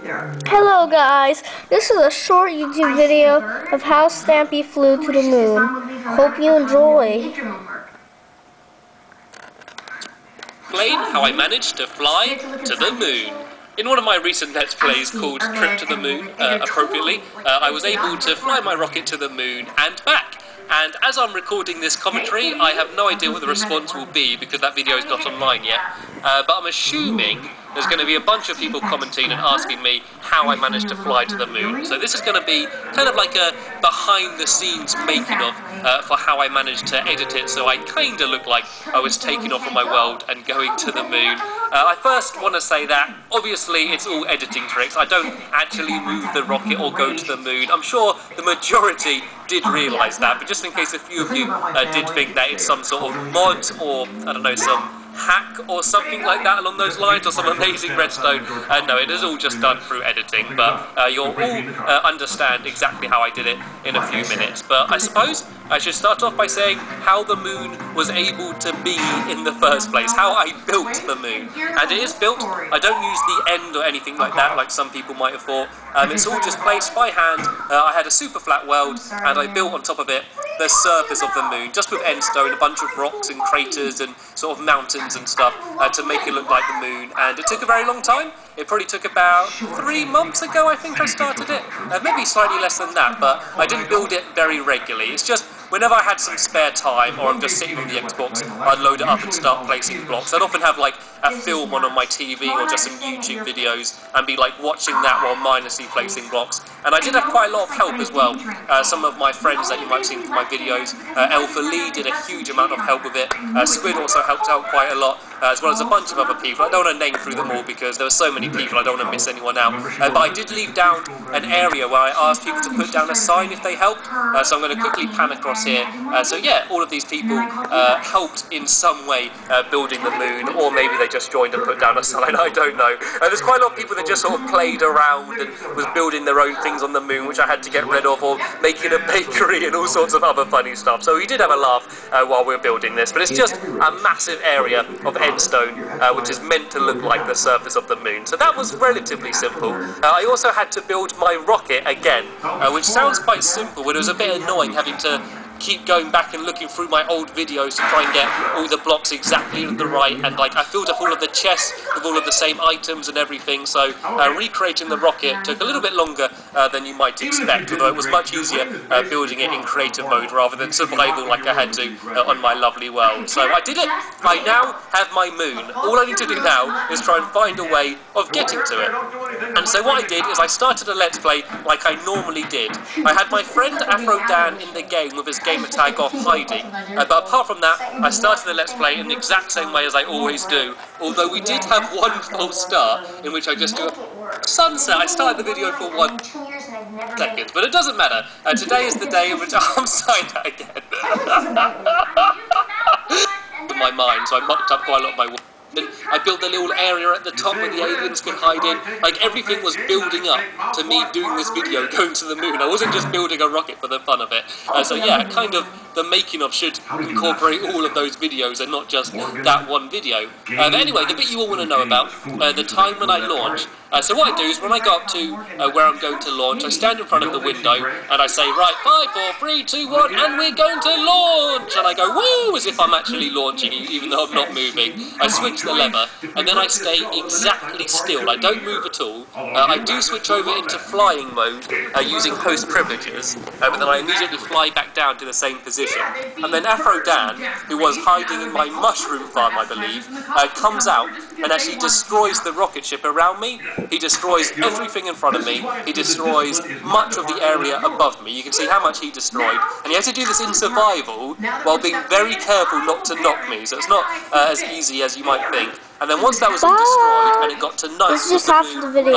Hello guys, this is a short YouTube video of how Stampy flew to the moon. Hope you enjoy. Explain how I managed to fly to the moon. In one of my recent Let's Plays called Trip to the Moon, appropriately, I was able to fly my rocket to the moon and back. And as I'm recording this commentary, I have no idea what the response will be because that video is not online yet. But I'm assuming there's going to be a bunch of people commenting and asking me how I managed to fly to the moon. So this is going to be kind of like a behind-the-scenes making of for how I managed to edit it, so I kind of look like I was taking off from my world and going to the moon. I first want to say that, obviously, it's all editing tricks. I don't actually move the rocket or go to the moon. I'm sure the majority did realise that, but just in case a few of you did think that it's some sort of mod or, I don't know, some hack or something like that along those lines, or some amazing redstone. No, it is all just done through editing, but you'll all understand exactly how I did it in a few minutes. But I suppose I should start off by saying how the moon was able to be in the first place, how I built the moon. And it is built, I don't use the end or anything like that, like some people might have thought. It's all just placed by hand. I had a super flat world, and I built on top of it the surface of the moon, just with end stone, a bunch of rocks and craters and sort of mountains and stuff to make it look like the moon. And it took a very long time. It probably took about 3 months ago, I think I started it. Maybe slightly less than that, but I didn't build it very regularly. It's just whenever I had some spare time, or I'm just sitting on the Xbox, I'd load it up and start placing blocks. I'd often have like a film on my TV or just some YouTube videos and be like watching that while mindlessly placing blocks. And I did have quite a lot of help as well. Some of my friends that you might have seen from my videos, Alpha Lee did a huge amount of help with it. Squid also helped out quite a lot, as well as a bunch of other people. I don't want to name through them all because there were so many people, I don't want to miss anyone out. But I did leave down an area where I asked people to put down a sign if they helped. So I'm going to quickly pan across here. So yeah, all of these people helped in some way building the moon, or maybe they just joined and put down a sign, I don't know. There's quite a lot of people that just sort of played around and was building their own things on the moon, which I had to get rid of, or making a bakery and all sorts of other funny stuff. So we did have a laugh while we were building this, but it's just a massive area of end stone, which is meant to look like the surface of the moon. So that was relatively simple. I also had to build my rocket again, which sounds quite simple, but it was a bit annoying having to keep going back and looking through my old videos to try and get all the blocks exactly at the right, and like I filled up all of the chests with all of the same items and everything, so recreating the rocket took a little bit longer than you might expect, although it was much easier building it in creative mode rather than survival like I had to on my lovely world. So I did it. I now have my moon. All I need to do now is try and find a way of getting to it. And so what I did is I started a Let's Play like I normally did. I had my friend Afro Dan in the game with his gamer tag off hiding, but apart from that, I started the Let's Play in the exact same way as I always do, although we did have one false start in which I just do a sunset. I started the video for 1 second, but it doesn't matter. Today is the day in which I'm saying that again. In my mind, so I mucked up quite a lot of my work. I built a little area at the top where the aliens could hide in. Like, everything was building up to me doing this video, going to the moon. I wasn't just building a rocket for the fun of it. So yeah, kind of the making of should incorporate all of those videos and not just that one video. But anyway, the bit you all want to know about, the time when I launch. So what I do is when I go up to where I'm going to launch, I stand in front of the window and I say, right, 5, 4, 3, 2, 1, and we're going to launch! And I go, woo, as if I'm actually launching, even though I'm not moving. I switch the lever, and then I stay exactly still. I don't move at all. I do switch over into flying mode using host privileges, but then I immediately fly back down to the same position. And then Afro Dan, who was hiding in my mushroom farm, I believe, comes out and actually destroys the rocket ship around me. He destroys everything in front of me. He destroys much of the area above me. You can see how much he destroyed. And he had to do this in survival while being very careful not to knock me. So it's not as easy as you might think. And then once that was all destroyed and it got to nice, this is just half of the video.